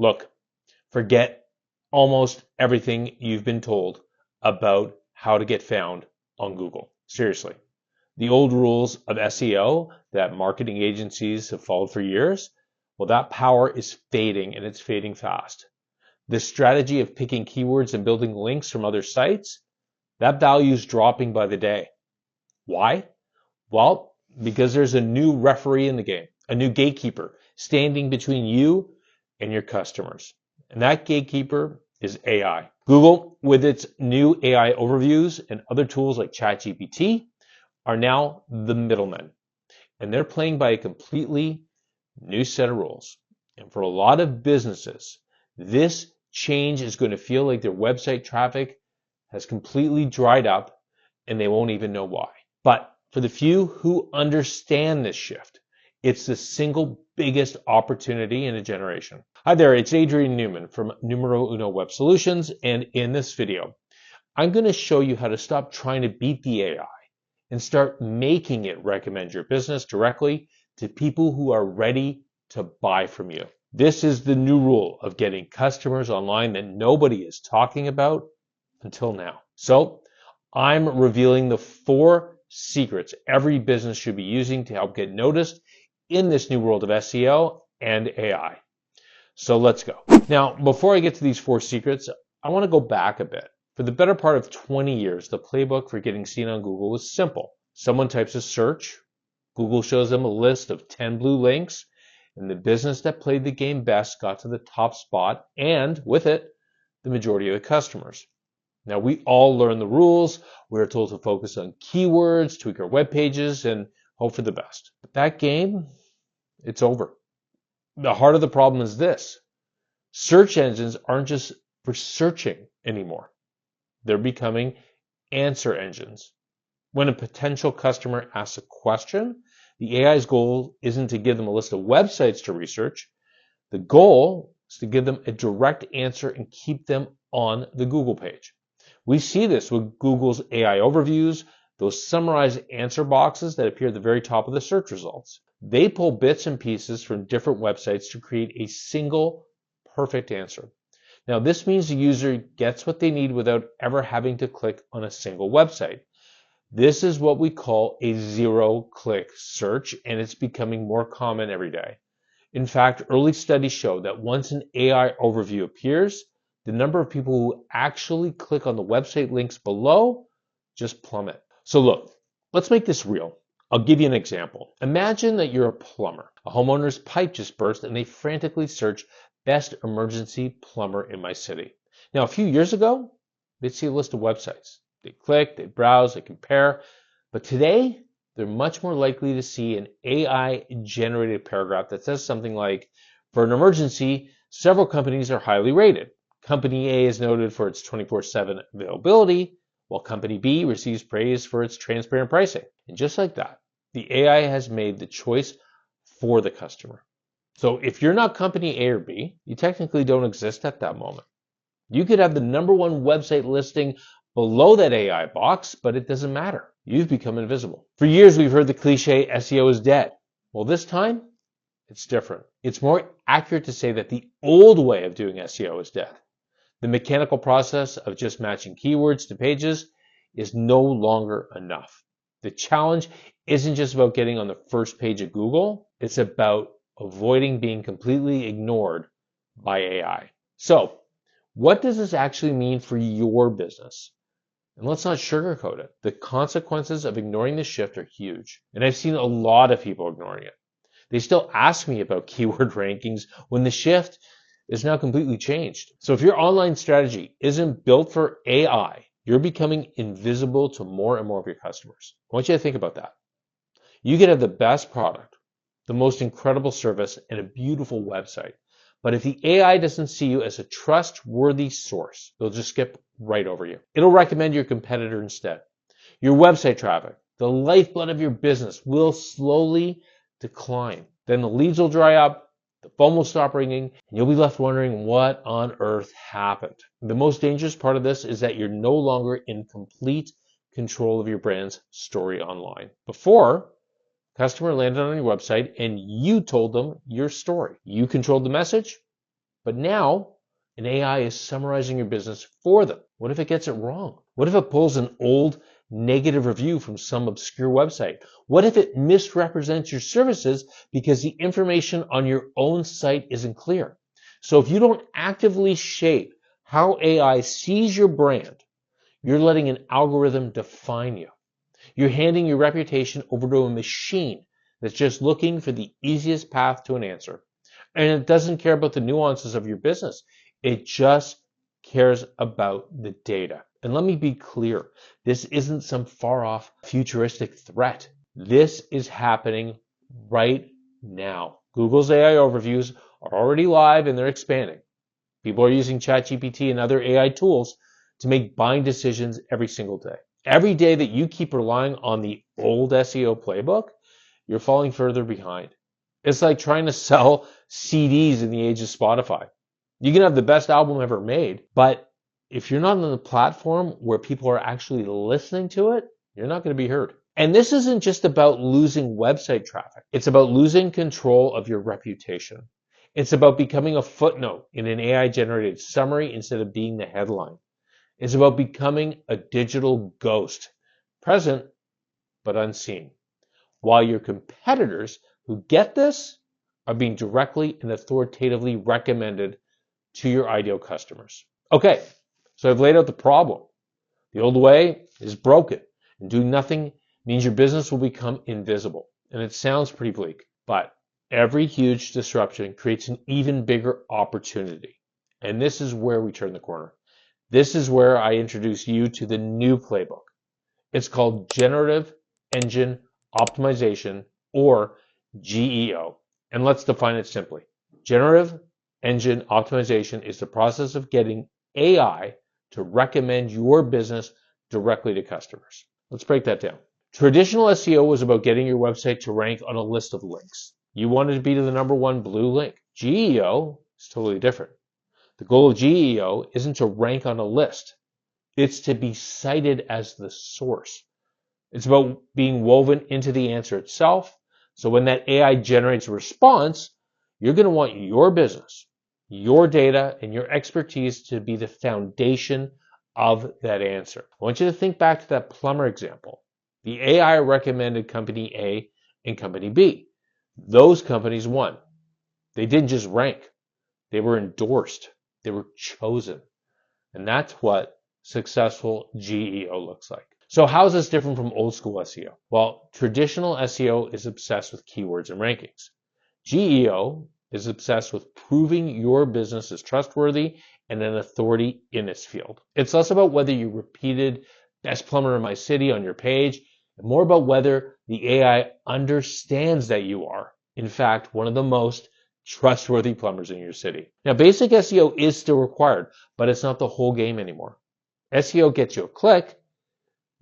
Look, forget almost everything you've been told about how to get found on Google. Seriously. The old rules of SEO that marketing agencies have followed for years, well, that power is fading, and it's fading fast. This strategy of picking keywords and building links from other sites, that value is dropping by the day. Why? Well, because there's a new referee in the game, a new gatekeeper standing between you and your customers. And that gatekeeper is AI. Google, with its new AI overviews and other tools like ChatGPT, are now the middlemen. And they're playing by a completely new set of rules. And for a lot of businesses, this change is going to feel like their website traffic has completely dried up and they won't even know why. But for the few who understand this shift, it's the single biggest opportunity in a generation. Hi there, it's Adrian Newman from Numero Uno Web Solutions, and in this video, I'm going to show you how to stop trying to beat the AI and start making it recommend your business directly to people who are ready to buy from you. This is the new rule of getting customers online that nobody is talking about until now. So I'm revealing the 4 secrets every business should be using to help get noticed in this new world of SEO and AI. So let's go. Now, before I get to these 4 secrets, I want to go back a bit. For the better part of 20 years, the playbook for getting seen on Google was simple. Someone types a search, Google shows them a list of 10 blue links, and the business that played the game best got to the top spot, and with it, the majority of the customers. Now, we all learn the rules. We are told to focus on keywords, tweak our web pages, and hope for the best. But that game, it's over. The heart of the problem is this. Search engines aren't just for searching anymore. They're becoming answer engines. When a potential customer asks a question, the AI's goal isn't to give them a list of websites to research. The goal is to give them a direct answer and keep them on the Google page. We see this with Google's AI overviews, those summarized answer boxes that appear at the very top of the search results. They pull bits and pieces from different websites to create a single perfect answer. Now, this means the user gets what they need without ever having to click on a single website. This is what we call a zero-click search, and it's becoming more common every day. In fact, early studies show that once an AI overview appears, the number of people who actually click on the website links below just plummet. So look, let's make this real. I'll give you an example. Imagine that you're a plumber. A homeowner's pipe just burst and they frantically search best emergency plumber in my city. Now, a few years ago, they'd see a list of websites. They click, they browse, they compare. But today, they're much more likely to see an AI-generated paragraph that says something like, for an emergency, several companies are highly rated. Company A is noted for its 24/7 availability, while Company B receives praise for its transparent pricing. And just like that, the AI has made the choice for the customer. So if you're not Company A or B, you technically don't exist at that moment. You could have the #1 website listing below that AI box, but it doesn't matter. You've become invisible. For years, we've heard the cliche SEO is dead. Well, this time, it's different. It's more accurate to say that the old way of doing SEO is dead. The mechanical process of just matching keywords to pages is no longer enough. The challenge isn't just about getting on the first page of Google. It's about avoiding being completely ignored by AI. So, what does this actually mean for your business? And let's not sugarcoat it. The consequences of ignoring this shift are huge. And I've seen a lot of people ignoring it. They still ask me about keyword rankings when the shift is now completely changed. So if your online strategy isn't built for AI, you're becoming invisible to more and more of your customers. I want you to think about that. You could have the best product, the most incredible service, and a beautiful website. But if the AI doesn't see you as a trustworthy source, they'll just skip right over you. It'll recommend your competitor instead. Your website traffic, the lifeblood of your business, will slowly decline. Then the leads will dry up, the phone will stop ringing, and you'll be left wondering what on earth happened. The most dangerous part of this is that you're no longer in complete control of your brand's story online. Before, customer landed on your website and you told them your story. You controlled the message, But now, an AI is summarizing your business for them. What if it gets it wrong? What if it pulls an old negative review from some obscure website? What if it misrepresents your services because the information on your own site isn't clear? So if you don't actively shape how AI sees your brand, you're letting an algorithm define you. You're handing your reputation over to a machine that's just looking for the easiest path to an answer. And it doesn't care about the nuances of your business. It just cares about the data. And let me be clear, this isn't some far off futuristic threat. This is happening right now. Google's AI overviews are already live and they're expanding. People are using ChatGPT and other AI tools to make buying decisions every single day. Every day that you keep relying on the old SEO playbook, you're falling further behind. It's like trying to sell CDs in the age of Spotify. You can have the best album ever made, but if you're not on the platform where people are actually listening to it, you're not going to be heard. And this isn't just about losing website traffic. It's about losing control of your reputation. It's about becoming a footnote in an AI-generated summary instead of being the headline. It's about becoming a digital ghost, present but unseen, while your competitors who get this are being directly and authoritatively recommended to your ideal customers. Okay, so I've laid out the problem. The old way is broken, and doing nothing means your business will become invisible. And it sounds pretty bleak, but every huge disruption creates an even bigger opportunity. And this is where we turn the corner. This is where I introduce you to the new playbook. It's called Generative Engine Optimization, or GEO. And let's define it simply. Generative Engine Optimization is the process of getting AI to recommend your business directly to customers. Let's break that down. Traditional SEO was about getting your website to rank on a list of links. You wanted to be the #1 blue link. GEO is totally different. The goal of GEO isn't to rank on a list. It's to be cited as the source. It's about being woven into the answer itself. So when that AI generates a response, you're going to want your business, your data, and your expertise to be the foundation of that answer. I want you to think back to that plumber example. The AI recommended company A and company B. Those companies won. They didn't just rank. They were endorsed. They were chosen. And that's what successful GEO looks like. So how is this different from old school SEO? Well, traditional SEO is obsessed with keywords and rankings. GEO is obsessed with proving your business is trustworthy and an authority in its field. It's less about whether you repeated best plumber in my city on your page, and more about whether the AI understands that you are, in fact, one of the most trustworthy plumbers in your city. Now, basic SEO is still required, but it's not the whole game anymore. SEO gets you a click.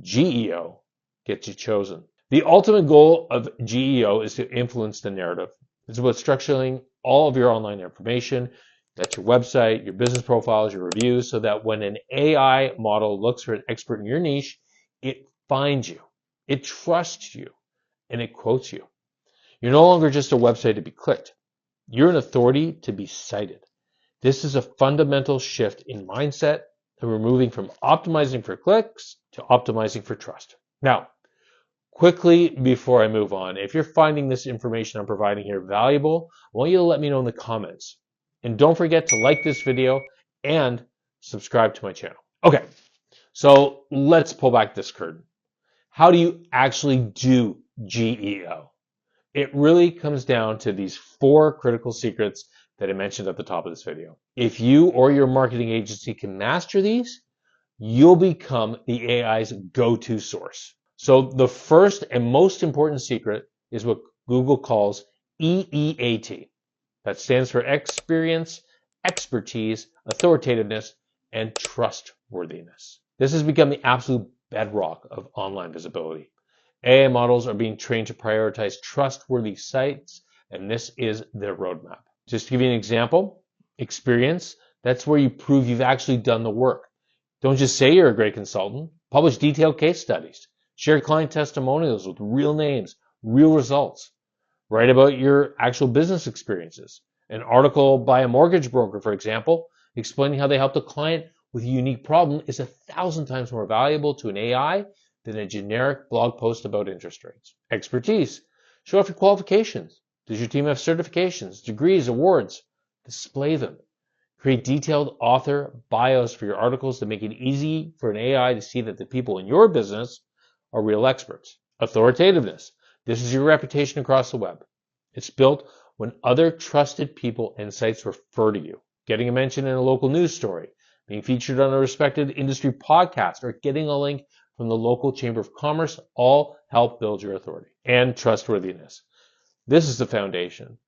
GEO gets you chosen. The ultimate goal of GEO is to influence the narrative. It's about structuring all of your online information. That's your website, your business profiles, your reviews, so that when an AI model looks for an expert in your niche, it finds you, it trusts you, and it quotes you. You're no longer just a website to be clicked. You're an authority to be cited. This is a fundamental shift in mindset, and we're moving from optimizing for clicks to optimizing for trust. Now, quickly before I move on, if you're finding this information I'm providing here valuable, I want you to let me know in the comments. And don't forget to like this video and subscribe to my channel. Okay, so let's pull back this curtain. How do you actually do GEO? It really comes down to these 4 critical secrets that I mentioned at the top of this video. If you or your marketing agency can master these, you'll become the AI's go-to source. So the first and most important secret is what Google calls EEAT. That stands for experience, expertise, authoritativeness, and trustworthiness. This has become the absolute bedrock of online visibility. AI models are being trained to prioritize trustworthy sites, and this is their roadmap. Just to give you an example, experience, that's where you prove you've actually done the work. Don't just say you're a great consultant. Publish detailed case studies. Share client testimonials with real names, real results. Write about your actual business experiences. An article by a mortgage broker, for example, explaining how they helped a client with a unique problem is 1,000 times more valuable to an AI than a generic blog post about interest rates. Expertise. Show off your qualifications. Does your team have certifications, degrees, awards? Display them. Create detailed author bios for your articles to make it easy for an AI to see that the people in your business are real experts. Authoritativeness. This is your reputation across the web. It's built when other trusted people and sites refer to you. Getting a mention in a local news story, being featured on a respected industry podcast, or getting a link from the local Chamber of Commerce all help build your authority. And trustworthiness. This is the foundation.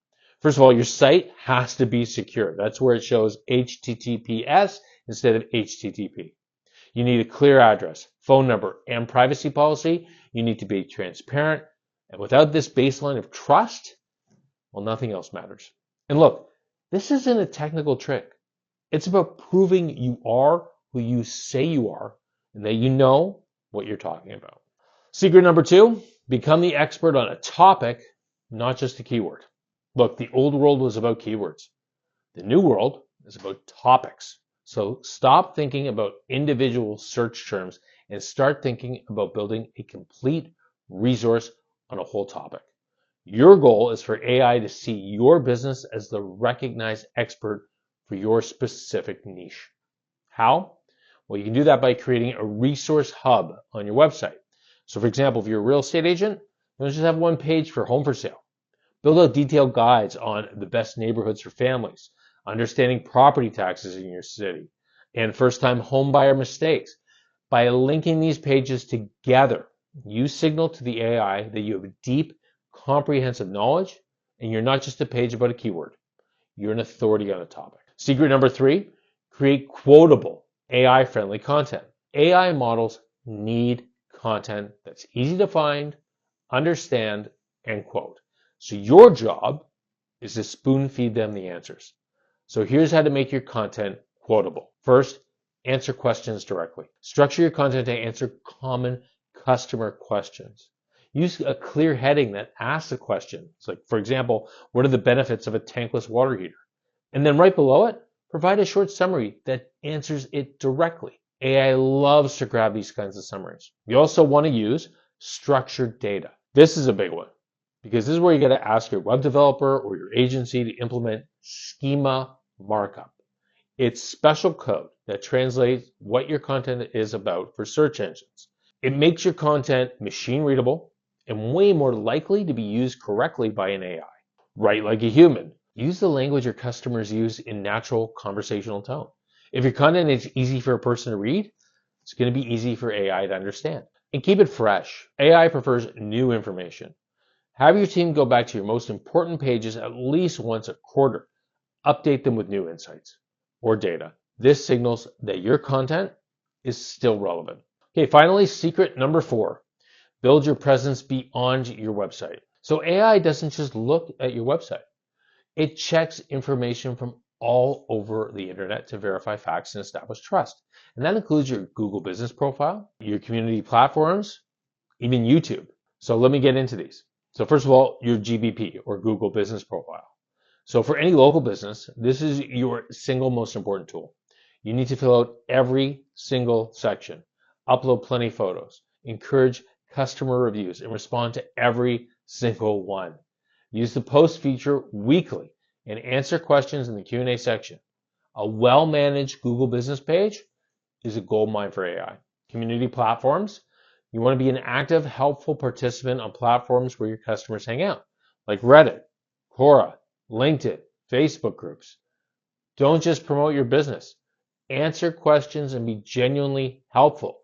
First of all, your site has to be secure. That's where it shows HTTPS instead of HTTP. You need a clear address, phone number, and privacy policy. You need to be transparent. And without this baseline of trust, well, nothing else matters. And look, this isn't a technical trick. It's about proving you are who you say you are and that you know what you're talking about. Secret number 2, become the expert on a topic, not just a keyword. Look, the old world was about keywords. The new world is about topics. So stop thinking about individual search terms and start thinking about building a complete resource on a whole topic. Your goal is for AI to see your business as the recognized expert for your specific niche. How? Well, you can do that by creating a resource hub on your website. So for example, if you're a real estate agent, don't just have one page for home for sale. Build out detailed guides on the best neighborhoods for families, understanding property taxes in your city, and first-time home buyer mistakes. By linking these pages together, you signal to the AI that you have deep, comprehensive knowledge, and you're not just a page about a keyword. You're an authority on a topic. Secret number 3, create quotable, AI-friendly content. AI models need content that's easy to find, understand, and quote. So your job is to spoon feed them the answers. So here's how to make your content quotable. First, answer questions directly. Structure your content to answer common customer questions. Use a clear heading that asks a question. It's like, for example, what are the benefits of a tankless water heater? And then right below it, provide a short summary that answers it directly. AI loves to grab these kinds of summaries. You also want to use structured data. This is a big one, because this is where you got to ask your web developer or your agency to implement schema markup. It's special code that translates what your content is about for search engines. It makes your content machine readable and way more likely to be used correctly by an AI. Write like a human. Use the language your customers use in natural conversational tone. If your content is easy for a person to read, it's going to be easy for AI to understand. And keep it fresh. AI prefers new information. Have your team go back to your most important pages at least once a quarter. Update them with new insights or data. This signals that your content is still relevant. Okay, finally, secret number 4. Build your presence beyond your website. So AI doesn't just look at your website. It checks information from all over the internet to verify facts and establish trust. And that includes your Google business profile, your community platforms, even YouTube. So let me get into these. So first of all, your GBP or Google business profile. So for any local business, this is your single most important tool. You need to fill out every single section, upload plenty of photos, encourage customer reviews, and respond to every single one. Use the post feature weekly and answer questions in the Q&A section. A well-managed Google business page is a goldmine for AI. Community platforms. You want to be an active, helpful participant on platforms where your customers hang out, like Reddit, Quora, LinkedIn, Facebook groups. Don't just promote your business. Answer questions and be genuinely helpful.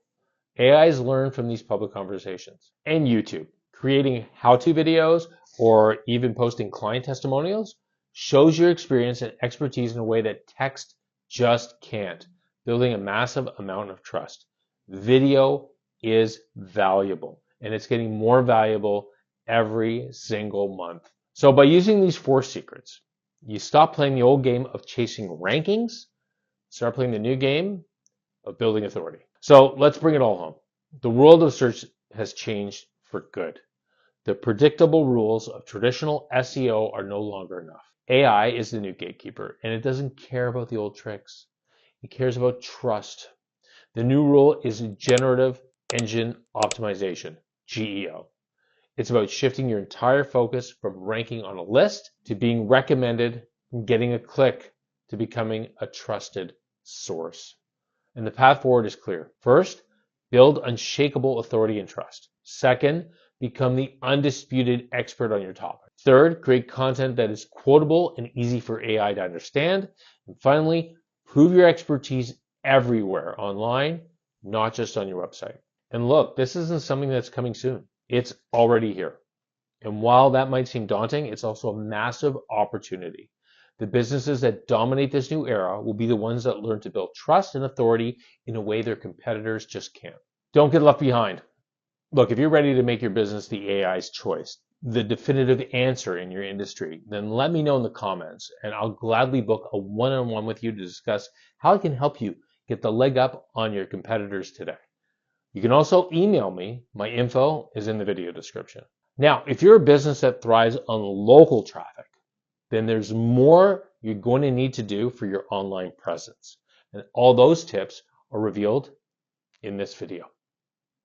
AIs learn from these public conversations. And YouTube. Creating how-to videos or even posting client testimonials shows your experience and expertise in a way that text just can't, building a massive amount of trust. Video is valuable, and it's getting more valuable every single month. So by using these 4 secrets, you stop playing the old game of chasing rankings, start playing the new game of building authority. So let's bring it all home. The world of search has changed for good. The predictable rules of traditional SEO are no longer enough. AI is the new gatekeeper, and it doesn't care about the old tricks. It cares about trust. The new rule is generative engine optimization, GEO. It's about shifting your entire focus from ranking on a list to being recommended, from getting a click to becoming a trusted source. And the path forward is clear. First, build unshakable authority and trust. Second, become the undisputed expert on your topic. Third, create content that is quotable and easy for AI to understand. And finally, prove your expertise everywhere online, not just on your website. And look, this isn't something that's coming soon. It's already here. And while that might seem daunting, it's also a massive opportunity. The businesses that dominate this new era will be the ones that learn to build trust and authority in a way their competitors just can't. Don't get left behind. Look, if you're ready to make your business the AI's choice, the definitive answer in your industry, then let me know in the comments and I'll gladly book a one-on-one with you to discuss how I can help you get the leg up on your competitors today. You can also email me. My info is in the video description. Now, if you're a business that thrives on local traffic, then there's more you're going to need to do for your online presence. And all those tips are revealed in this video.